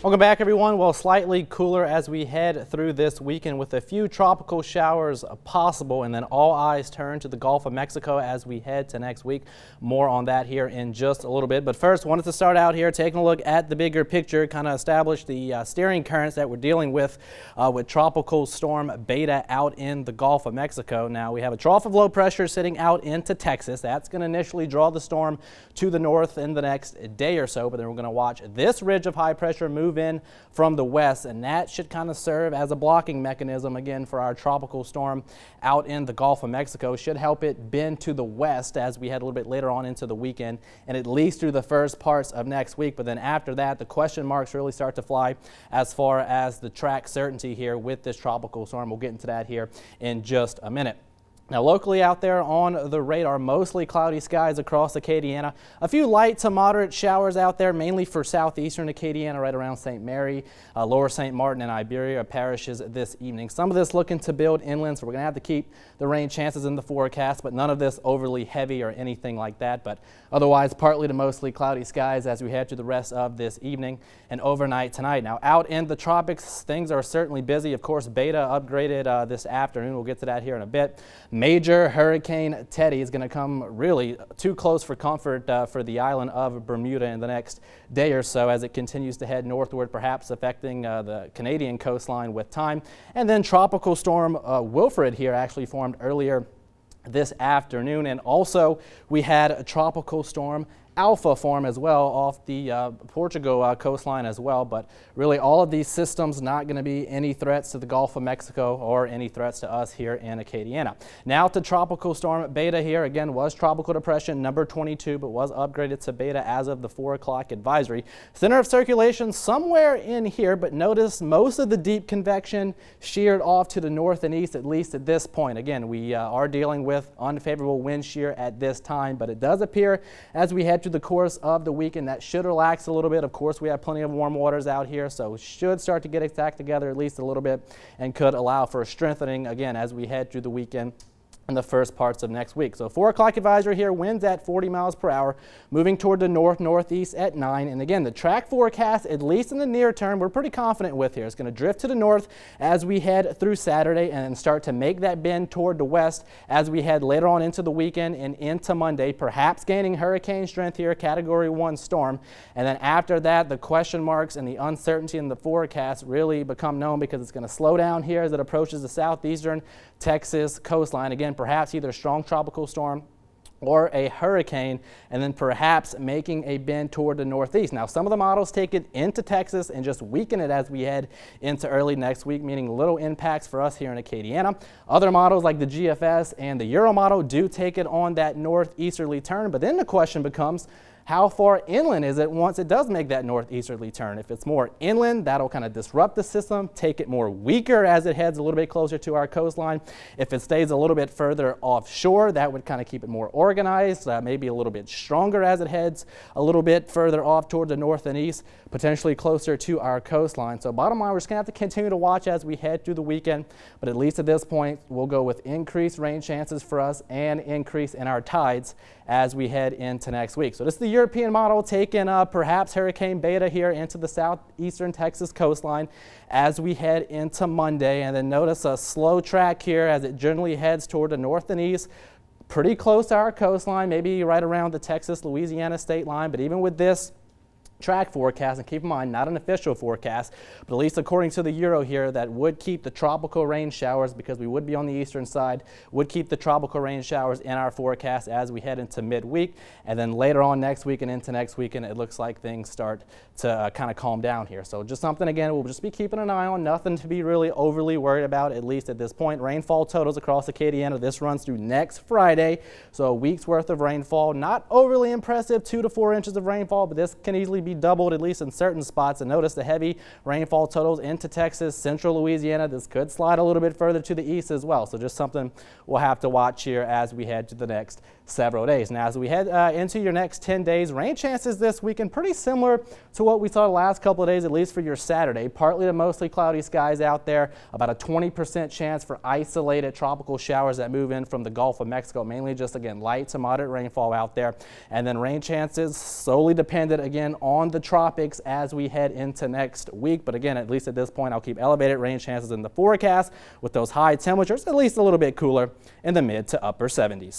Welcome back, everyone. Well, slightly cooler as we head through this weekend with a few tropical showers possible, and then all eyes turn to the Gulf of Mexico as we head to next week. More on that here in just a little bit. But first, wanted to start out here taking a look at the bigger picture, kind of establish the steering currents that we're dealing with Tropical Storm Beta out in the Gulf of Mexico. Now, we have a trough of low pressure sitting out into Texas. That's going to initially draw the storm to the north in the next day or so, but then we're going to watch this ridge of high pressure move in from the west, and that should kind of serve as a blocking mechanism again for our tropical storm out in the Gulf of Mexico. Should help it bend to the west as we head a little bit later on into the weekend and at least through the first parts of next week. But then after that, the question marks really start to fly as far as the track certainty here with this tropical storm. We'll get into that here in just a minute. Now, locally out there on the radar, mostly cloudy skies across Acadiana. A few light to moderate showers out there, mainly for southeastern Acadiana, right around St. Mary, lower St. Martin, and Iberia parishes this evening. Some of this looking to build inland, so we're going to have to keep the rain chances in the forecast, but none of this overly heavy or anything like that. But otherwise, partly to mostly cloudy skies as we head to the rest of this evening and overnight tonight. Now, out in the tropics, things are certainly busy. Of course, Beta upgraded this afternoon. We'll get to that here in a bit. Major Hurricane Teddy is going to come really too close for comfort for the island of Bermuda in the next day or so as it continues to head northward, perhaps affecting the Canadian coastline with time. And then Tropical Storm Wilfred here actually formed earlier this afternoon, and also we had a Tropical Storm Alpha form as well off the Portugal coastline as well. But really all of these systems not going to be any threats to the Gulf of Mexico or any threats to us here in Acadiana. Now to Tropical Storm Beta here. Again, was Tropical Depression number 22, but was upgraded to Beta as of the 4 o'clock advisory. Center of circulation somewhere in here, but notice most of the deep convection sheared off to the north and east, at least at this point. Again, we are dealing with unfavorable wind shear at this time, but it does appear as we head through the course of the weekend that should relax a little bit. Of course, we have plenty of warm waters out here, so should start to get its act together at least a little bit and could allow for a strengthening again as we head through the weekend in the first parts of next week. So 4 o'clock advisory here, winds at 40 miles per hour, moving toward the north-northeast at 9. And again, the track forecast, at least in the near term, we're pretty confident with here. It's going to drift to the north as we head through Saturday and then start to make that bend toward the west as we head later on into the weekend and into Monday, perhaps gaining hurricane strength here, Category 1 storm. And then after that, the question marks and the uncertainty in the forecast really become known because it's going to slow down here as it approaches the southeastern Texas coastline. Again, perhaps either a strong tropical storm or a hurricane, and then perhaps making a bend toward the northeast. Now, some of the models take it into Texas and just weaken it as we head into early next week, meaning little impacts for us here in Acadiana. Other models like the GFS and the Euro model do take it on that northeasterly turn, but then the question becomes, how far inland is it once it does make that northeasterly turn? If it's more inland, that'll kind of disrupt the system, take it more weaker as it heads a little bit closer to our coastline. If it stays a little bit further offshore, that would kind of keep it more organized, maybe a little bit stronger as it heads a little bit further off toward the north and east, potentially closer to our coastline. So bottom line, we're just going to have to continue to watch as we head through the weekend, but at least at this point, we'll go with increased rain chances for us and increase in our tides as we head into next week. So this is the European model taking perhaps Hurricane Beta here into the southeastern Texas coastline as we head into Monday. And then notice a slow track here as it generally heads toward the north and east, pretty close to our coastline, maybe right around the Texas-Louisiana state line. But even with this track forecast, and keep in mind, not an official forecast, but at least according to the Euro here, that would keep the tropical rain showers, because we would be on the eastern side, would keep the tropical rain showers in our forecast as we head into midweek. And then later on next week and into next weekend, it looks like things start to kind of calm down here. So just something, again, we'll just be keeping an eye on. Nothing to be really overly worried about, at least at this point. Rainfall totals across Acadiana, this runs through next Friday, so a week's worth of rainfall. Not overly impressive, 2 to 4 inches of rainfall, but this can easily be doubled, at least in certain spots. And notice the heavy rainfall totals into Texas, central Louisiana. This could slide a little bit further to the east as well. So just something we'll have to watch here as we head to the next several days. Now, as we head into your next 10 days, rain chances this weekend pretty similar to what we saw the last couple of days, at least for your Saturday. Partly to mostly cloudy skies out there, about a 20% chance for isolated tropical showers that move in from the Gulf of Mexico, mainly just, again, light to moderate rainfall out there. And then rain chances solely dependent, again, on on the tropics as we head into next week. But again, at least at this point, I'll keep elevated rain chances in the forecast with those high temperatures, at least a little bit cooler in the mid to upper 70s.